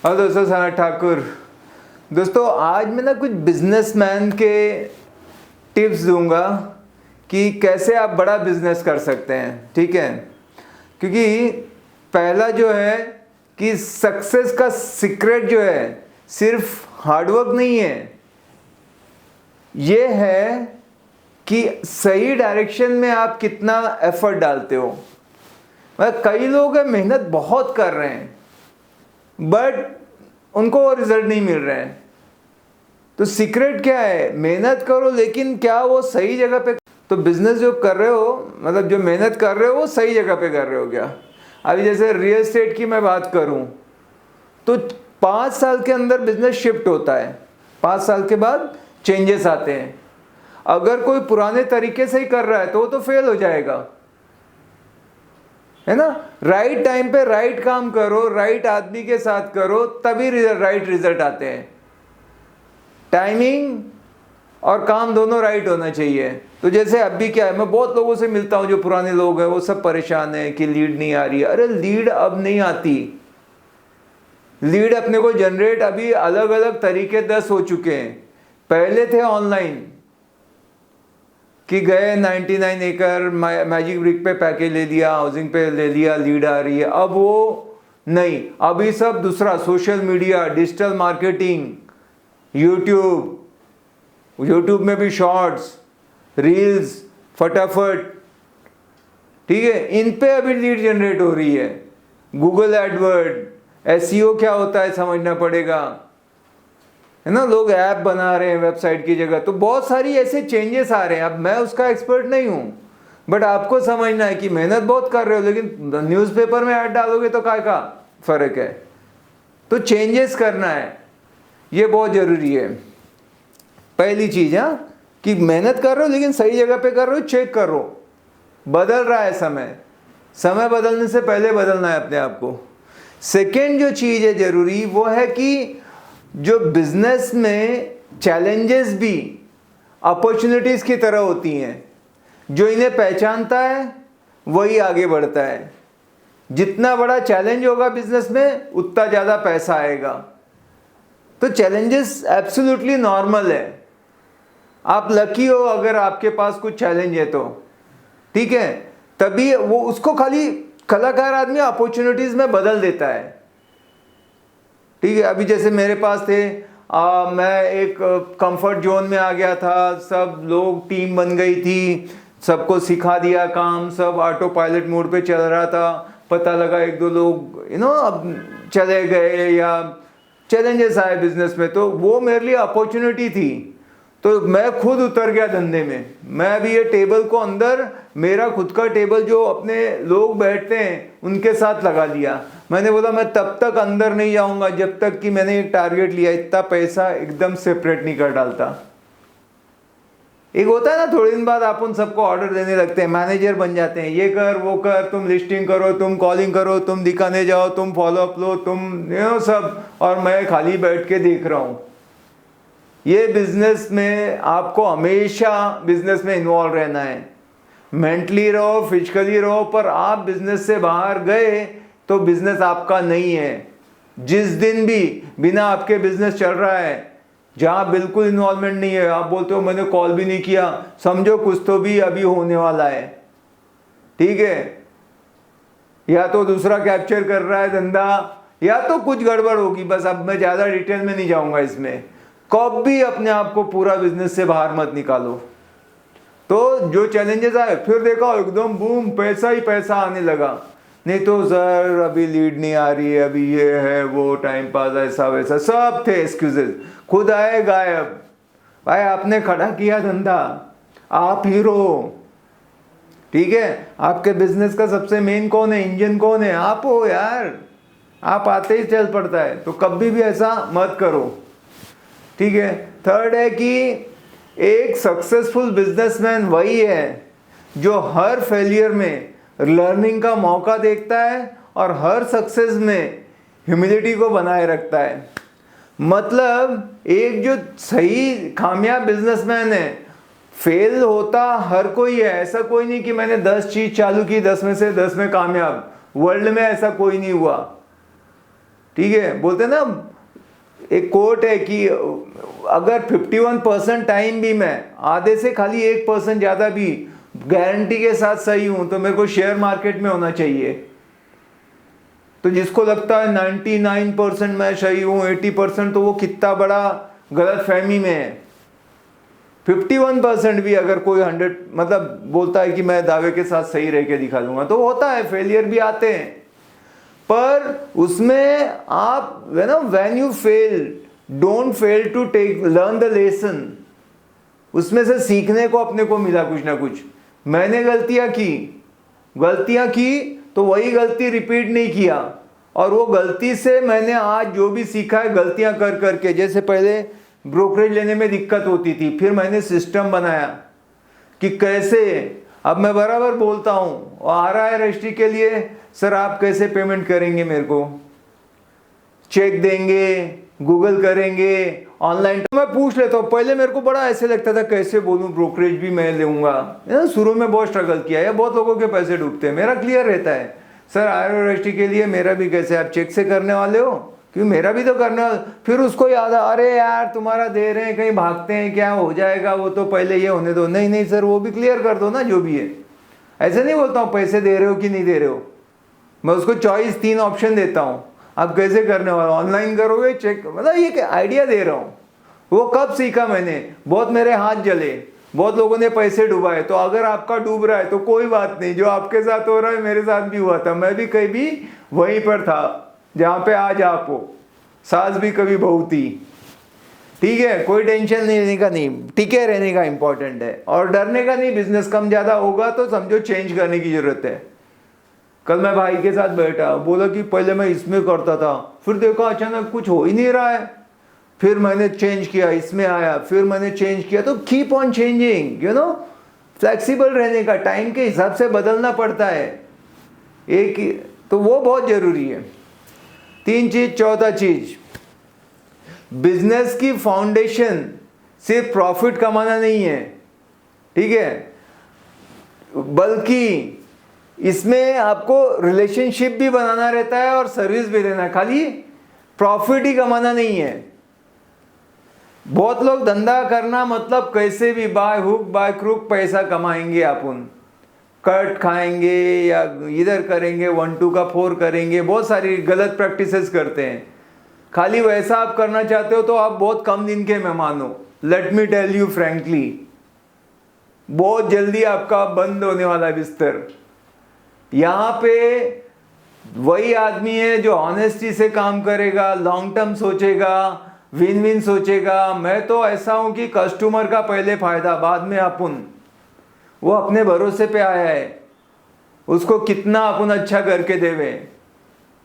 हाँ दोस्तों, सना ठाकुर। दोस्तों आज मैं ना कुछ बिजनेसमैन के टिप्स दूंगा कि कैसे आप बड़ा बिजनेस कर सकते हैं। ठीक है, क्योंकि पहला जो है कि सक्सेस का सीक्रेट जो है सिर्फ हार्डवर्क नहीं है, ये है कि सही डायरेक्शन में आप कितना एफर्ट डालते हो। मतलब कई लोग मेहनत बहुत कर रहे हैं बट उनको रिजल्ट नहीं मिल रहे हैं। तो सीक्रेट क्या है? मेहनत करो लेकिन क्या वो सही जगह पे, तो बिजनेस जो कर रहे हो, मतलब जो मेहनत कर रहे हो वो सही जगह पे कर रहे हो क्या? अभी जैसे रियल एस्टेट की मैं बात करूं तो 5 साल के अंदर बिजनेस शिफ्ट होता है, 5 साल के बाद चेंजेस आते हैं। अगर कोई पुराने तरीके से ही कर रहा है तो वो तो फेल हो जाएगा, है ना। राइट टाइम पे राइट काम करो, राइट आदमी के साथ करो, तभी राइट रिजल्ट आते हैं। टाइमिंग और काम दोनों राइट होना चाहिए। तो जैसे अभी क्या है, मैं बहुत लोगों से मिलता हूं जो पुराने लोग हैं, वो सब परेशान हैं कि लीड नहीं आ रही है। अरे लीड अब नहीं आती, लीड अपने को जनरेट अभी अलग अलग तरीके 10 हो चुके हैं। पहले थे ऑनलाइन कि गए 99 एकड़ मैजिक ब्रिक पे पैकेज ले लिया, हाउसिंग पे ले लिया, लीड आ रही है। अब वो नहीं, अभी सब दूसरा, social media, digital marketing, YouTube में भी शॉर्ट्स, रील्स, फटाफट, ठीक है, इन पे अभी लीड जनरेट हो रही है। गूगल एडवर्ड, एसईओ क्या होता है समझना पड़ेगा, है ना। लोग ऐप बना रहे हैं वेबसाइट की जगह। तो बहुत सारी ऐसे चेंजेस आ रहे हैं। अब मैं उसका एक्सपर्ट नहीं हूं बट आपको समझना है कि मेहनत बहुत कर रहे हो लेकिन न्यूज़पेपर में ऐड डालोगे तो काय का फर्क है। तो चेंजेस करना है, ये बहुत जरूरी है। पहली चीज कि मेहनत कर रहे हो लेकिन सही जगह पे कर रहे हो, चेक करो। बदल रहा है समय बदलने से पहले बदलना है अपने आप को। सेकेंड जो चीज है जरूरी, वो है कि जो बिजनेस में चैलेंजेस भी अपॉर्चुनिटीज की तरह होती हैं। जो इन्हें पहचानता है वही आगे बढ़ता है। जितना बड़ा चैलेंज होगा बिजनेस में उतना ज़्यादा पैसा आएगा। तो चैलेंजेस एब्सोल्युटली नॉर्मल है। आप लकी हो अगर आपके पास कुछ चैलेंज है तो, ठीक है, तभी वो उसको खाली कलाकार आदमी अपॉर्चुनिटीज में बदल देता है। ठीक है, अभी जैसे मेरे पास थे, मैं एक कंफर्ट जोन में आ गया था, सब लोग टीम बन गई थी, सबको सिखा दिया काम, सब ऑटो पायलट मोड पे चल रहा था। पता लगा 1-2 लोग अब चले गए या चैलेंजेस आए बिजनेस में, तो वो मेरे लिए अपॉर्चुनिटी थी। तो मैं खुद उतर गया धंधे में। मैं अभी ये टेबल को अंदर, मेरा खुद का टेबल जो अपने लोग बैठते हैं उनके साथ लगा लिया। मैंने बोला मैं तब तक अंदर नहीं जाऊंगा जब तक कि मैंने एक टारगेट लिया, इतना पैसा एकदम सेपरेट नहीं कर डालता। एक होता है ना, थोड़े दिन बाद आप उन सबको ऑर्डर देने लगते हैं, मैनेजर बन जाते हैं, ये कर वो कर, तुम लिस्टिंग करो, तुम कॉलिंग करो, तुम दिखाने जाओ, तुम फॉलो अप लो, तुम सब, और मैं खाली बैठ के देख रहा हूं। ये बिजनेस में आपको हमेशा बिजनेस में इन्वॉल्व रहना है। मेंटली रहो, फिजिकली रहो, पर आप बिजनेस से बाहर गए तो बिजनेस आपका नहीं है। जिस दिन भी बिना आपके बिजनेस चल रहा है, जहां बिल्कुल इन्वॉल्वमेंट नहीं है, आप बोलते हो मैंने कॉल भी नहीं किया, समझो कुछ तो भी अभी होने वाला है। ठीक है, या तो दूसरा कैप्चर कर रहा है धंधा, या तो कुछ गड़बड़ होगी। बस अब मैं ज्यादा डिटेल में नहीं जाऊंगा इसमें। कभी अपने आप को पूरा बिजनेस से बाहर मत निकालो। तो जो चैलेंजेस आए फिर देखा एकदम बूम, पैसा ही पैसा आने लगा। नहीं तो सर अभी लीड नहीं आ रही है, अभी ये है वो, टाइम पास, ऐसा वैसा सब थे एक्सक्यूजेस। खुद आए गायब। भाई आपने खड़ा किया धंधा, आप हीरो। ठीक है, आपके बिजनेस का सबसे मेन कौन है, इंजन कौन है? आप हो यार। आप आते ही चल पड़ता है। तो कभी भी ऐसा मत करो। ठीक है, थर्ड है कि एक सक्सेसफुल बिजनेसमैन वही है जो हर फेलियर में लर्निंग का मौका देखता है और हर सक्सेस में ह्यूमिलिटी को बनाए रखता है। मतलब एक जो सही कामयाब बिजनेसमैन है, फेल होता हर कोई है। ऐसा कोई नहीं कि मैंने 10 चीज चालू की, 10 में से 10 में कामयाब। वर्ल्ड में ऐसा कोई नहीं हुआ। ठीक है, बोलते हैं ना, एक कोट है कि अगर 51% टाइम भी मैं आधे से खाली 1% ज़्यादा भी गारंटी के साथ सही हूं तो मेरे को शेयर मार्केट में होना चाहिए। तो जिसको लगता है 99% मैं सही हूं, 80%, तो वो कितना बड़ा गलत फहमी में है। 51% भी अगर कोई 100 मतलब बोलता है कि मैं दावे के साथ सही रह के दिखा दूंगा, तो होता है, फेलियर भी आते हैं, पर उसमें आप when you fail, don't fail to take learn the lesson. उसमें से सीखने को अपने को मिला कुछ ना कुछ। मैंने गलतियां की तो वही गलती रिपीट नहीं किया, और वो गलती से मैंने आज जो भी सीखा है गलतियां कर करके, जैसे पहले ब्रोकरेज लेने में दिक्कत होती थी, फिर मैंने सिस्टम बनाया कि कैसे, अब मैं बराबर बोलता हूँ, और RI रजिस्ट्री के लिए सर आप कैसे पेमेंट करेंगे, मेरे को चेक देंगे, गूगल करेंगे, ऑनलाइन, तो मैं पूछ लेता हूँ। पहले मेरे को बड़ा ऐसे लगता था कैसे बोलूँ, ब्रोकरेज भी मैं लूँगा, शुरू में बहुत स्ट्रगल किया है, बहुत लोगों के पैसे डूबते हैं। मेरा क्लियर रहता है, सर RI रजिस्ट्री के लिए मेरा भी कैसे, आप चेक से करने वाले हो, क्योंकि मेरा भी तो करने वाला। फिर उसको याद आ, अरे यार तुम्हारा दे रहे हैं, कहीं भागते हैं क्या, हो जाएगा वो, तो पहले ये होने दो। नहीं सर, वो भी क्लियर कर दो ना जो भी है। ऐसे नहीं बोलता हूँ पैसे दे रहे हो कि नहीं दे रहे हो, मैं उसको चॉइस 3 ऑप्शन देता हूँ, आप कैसे करने वाले, ऑनलाइन करोगे, चेक, मतलब ये आइडिया दे रहा हूँ। वो कब सीखा मैंने, बहुत मेरे हाथ जले, बहुत लोगों ने पैसे डुबाए। तो अगर आपका डूब रहा है तो कोई बात नहीं, जो आपके साथ हो रहा है मेरे साथ भी हुआ था, मैं भी कहीं भी वहीं पर था जहाँ पे आज आप हो, सास भी कभी बहू थी। ठीक है, कोई टेंशन लेने का नहीं, टिके रहने का इंपॉर्टेंट है, और डरने का नहीं। बिजनेस कम ज़्यादा होगा तो समझो चेंज करने की ज़रूरत है। कल मैं भाई के साथ बैठा, बोला कि पहले मैं इसमें करता था, फिर देखा अचानक कुछ हो ही नहीं रहा है, फिर मैंने चेंज किया, इसमें आया, फिर मैंने चेंज किया। तो कीप ऑन चेंजिंग, फ्लेक्सिबल रहने का, टाइम के हिसाब से बदलना पड़ता है। तो वो बहुत ज़रूरी है। 3 चीज़। चौथा चीज़, बिजनेस की फाउंडेशन सिर्फ प्रॉफिट कमाना नहीं है, ठीक है, बल्कि इसमें आपको रिलेशनशिप भी बनाना रहता है और सर्विस भी देना। खाली प्रॉफिट ही कमाना नहीं है। बहुत लोग धंधा करना मतलब कैसे भी बाय हुक बाय क्रुक पैसा कमाएंगे, अपन कट खाएंगे या इधर करेंगे, 1-2 का 4 करेंगे, बहुत सारी गलत प्रैक्टिसेस करते हैं। खाली वैसा आप करना चाहते हो तो आप बहुत कम दिन के मेहमान हो। Let me tell you frankly, बहुत जल्दी आपका बंद होने वाला बिस्तर। यहाँ पे वही आदमी है जो ऑनेस्टी से काम करेगा, लॉन्ग टर्म सोचेगा, विन विन सोचेगा। मैं तो ऐसा हूं कि कस्टमर का पहले फायदा, बाद में अपन। वो अपने भरोसे पे आया है, उसको कितना अपन अच्छा करके देवे।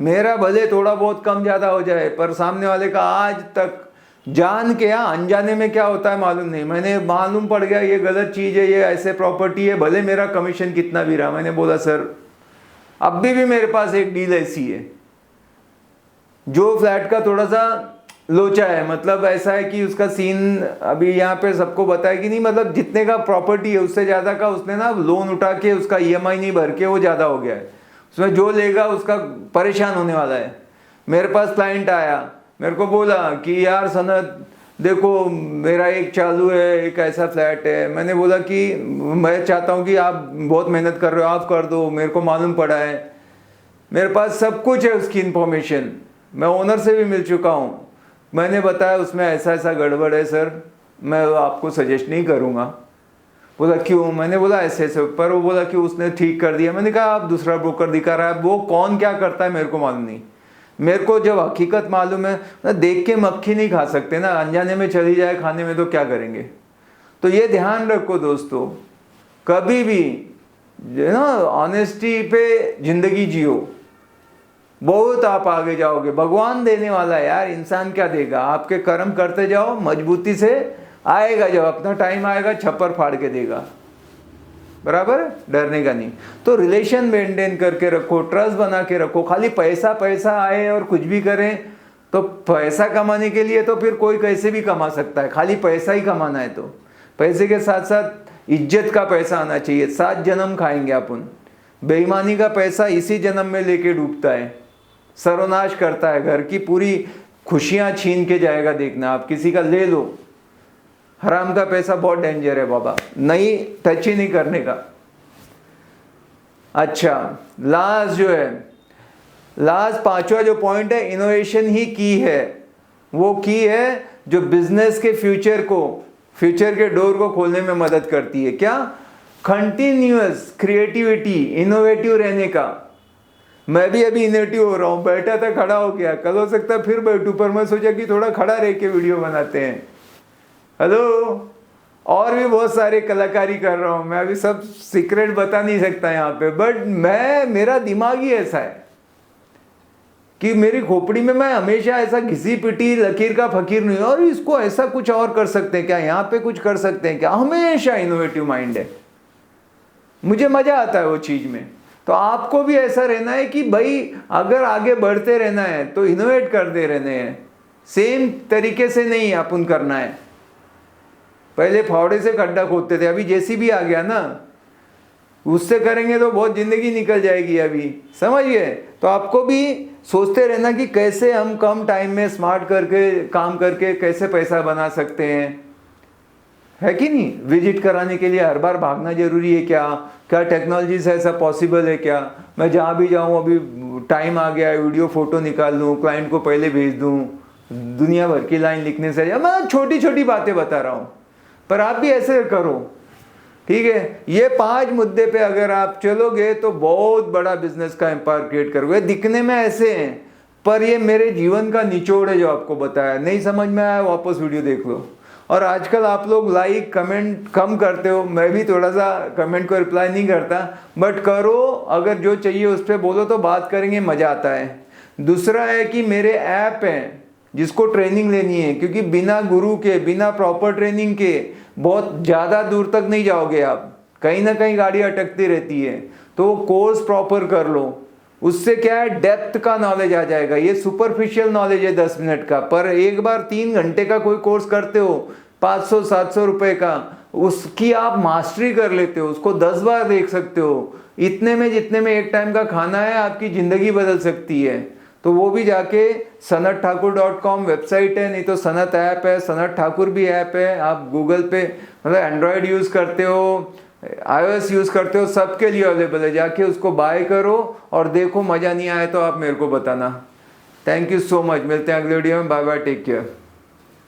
मेरा भले थोड़ा बहुत कम ज़्यादा हो जाए, पर सामने वाले का आज तक जान के, अनजाने में क्या होता है मालूम नहीं, मैंने मालूम पड़ गया ये गलत चीज़ है, ये ऐसे प्रॉपर्टी है, भले मेरा कमीशन कितना भी रहा, मैंने बोला सर अब भी मेरे पास एक डील ऐसी है जो फ्लैट का थोड़ा सा लोचा है, मतलब ऐसा है कि उसका सीन अभी यहाँ पे सबको बताया कि नहीं, मतलब जितने का प्रॉपर्टी है उससे ज़्यादा का उसने ना लोन उठा के उसका EMI नहीं भर के वो ज़्यादा हो गया है, उसमें जो लेगा उसका परेशान होने वाला है। मेरे पास क्लाइंट आया, मेरे को बोला कि यार सनत देखो मेरा एक चालू है, एक ऐसा फ्लैट है। मैंने बोला कि मैं चाहता हूँ कि आप बहुत मेहनत कर रहे हो, आप कर दो, मेरे को मालूम पड़ा है, मेरे पास सब कुछ है उसकी इन्फॉर्मेशन, मैं ओनर से भी मिल चुका हूँ। मैंने बताया उसमें ऐसा ऐसा गड़बड़ है सर, मैं आपको सजेस्ट नहीं करूँगा। बोला क्यों? मैंने बोला ऐसे ऐसे, पर वो बोला कि उसने ठीक कर दिया। मैंने कहा आप दूसरा ब्रोकर दिखा रहा है, वो कौन क्या करता है मेरे को मालूम नहीं, मेरे को जब हकीकत मालूम है ना, देख के मक्खी नहीं खा सकते ना, अनजाने में चली जाए खाने में तो क्या करेंगे। तो ये ध्यान रखो दोस्तों, कभी भी ऑनेस्टी पे जिंदगी जियो, बहुत आप आगे जाओगे। भगवान देने वाला है यार, इंसान क्या देगा, आपके कर्म करते जाओ मजबूती से, आएगा जब अपना टाइम आएगा छप्पर फाड़ के देगा, बराबर, डरने का नहीं। तो रिलेशन मेंटेन करके रखो, ट्रस्ट बना के रखो। खाली पैसा पैसा आए और कुछ भी करें तो पैसा कमाने के लिए तो फिर कोई कैसे भी कमा सकता है, खाली पैसा ही कमाना है तो पैसे के साथ साथ इज्जत का पैसा आना चाहिए। 7 जन्म खाएंगे अपन, बेईमानी का पैसा इसी जन्म में लेके डूबता है। सर्वनाश करता है, घर की पूरी खुशियां छीन के जाएगा। देखना आप किसी का ले लो, हराम का पैसा बहुत डेंजर है बाबा, नहीं टच ही नहीं करने का। अच्छा, लास्ट जो है, लास्ट पांचवा जो पॉइंट है, इनोवेशन ही की है। वो की है जो बिजनेस के फ्यूचर के डोर को खोलने में मदद करती है। क्या? कंटिन्यूअस क्रिएटिविटी, इनोवेटिव रहने का। मैं भी अभी इनोवेटिव हो रहा हूँ, बैठा था खड़ा हो गया, कल हो सकता है फिर बैठूं, पर मैं सोचा कि थोड़ा खड़ा रह के वीडियो बनाते हैं। हेलो, और भी बहुत सारे कलाकारी कर रहा हूँ मैं, अभी सब सीक्रेट बता नहीं सकता यहाँ पे, बट मेरा दिमाग ही ऐसा है कि मेरी खोपड़ी में मैं हमेशा ऐसा घिसी पिटी लकीर का फकीर नहीं हूं, और इसको ऐसा कुछ और कर सकते हैं क्या, यहाँ पे कुछ कर सकते हैं क्या, हमेशा इनोवेटिव माइंड है। मुझे मजा आता है वो चीज में। तो आपको भी ऐसा रहना है कि भाई अगर आगे बढ़ते रहना है तो इनोवेट करते रहने हैं, सेम तरीके से नहीं अपन करना है। पहले फावड़े से खड्डा खोदते थे, अभी जेसीबी आ गया ना, उससे करेंगे तो बहुत जिंदगी निकल जाएगी अभी, समझ गए। तो आपको भी सोचते रहना कि कैसे हम कम टाइम में स्मार्ट करके काम करके कैसे पैसा बना सकते हैं, है कि नहीं। विजिट कराने के लिए हर बार भागना जरूरी है क्या? क्या टेक्नोलॉजी से ऐसा पॉसिबल है क्या? मैं जहाँ भी जाऊँ, अभी टाइम आ गया है, वीडियो फोटो निकाल लूँ, क्लाइंट को पहले भेज दूँ, दुनिया भर की लाइन लिखने से, मैं छोटी छोटी बातें बता रहा हूँ, पर आप भी ऐसे करो, ठीक है। ये 5 मुद्दे पे अगर आप चलोगे तो बहुत बड़ा बिजनेस का एम्पायर क्रिएट करोगे। दिखने में ऐसे हैं, पर ये मेरे जीवन का निचोड़ है जो आपको बताया। नहीं समझ में आया, वापस वीडियो देख लो। और आजकल आप लोग लाइक कमेंट कम करते हो, मैं भी थोड़ा सा कमेंट को रिप्लाई नहीं करता, बट करो, अगर जो चाहिए उस पर बोलो तो बात करेंगे, मज़ा आता है। दूसरा है कि मेरे ऐप हैं जिसको ट्रेनिंग लेनी है, क्योंकि बिना गुरु के, बिना प्रॉपर ट्रेनिंग के बहुत ज़्यादा दूर तक नहीं जाओगे आप, कहीं ना कहीं गाड़ी अटकती रहती है। तो कोर्स प्रॉपर कर लो, उससे क्या है, डेप्थ का नॉलेज आ जाएगा। ये सुपरफिशियल नॉलेज है 10 मिनट का, पर एक बार 3 घंटे का कोई कोर्स करते हो 500-700 रुपये का, उसकी आप मास्टरी कर लेते हो, उसको 10 बार देख सकते हो। इतने में, जितने में एक टाइम का खाना है, आपकी ज़िंदगी बदल सकती है। तो वो भी जाके sanatthakor.com वेबसाइट है, नहीं तो सनत ऐप है, सनत ठाकुर भी ऐप है। आप गूगल पे, मतलब एंड्रॉयड यूज़ करते हो, iOS यूज़ करते हो, सबके लिए अवेलेबल है। जाके उसको बाय करो और देखो, मज़ा नहीं आया तो आप मेरे को बताना। थैंक यू सो मच, मिलते हैं अगले वीडियो में, बाय बाय, टेक केयर।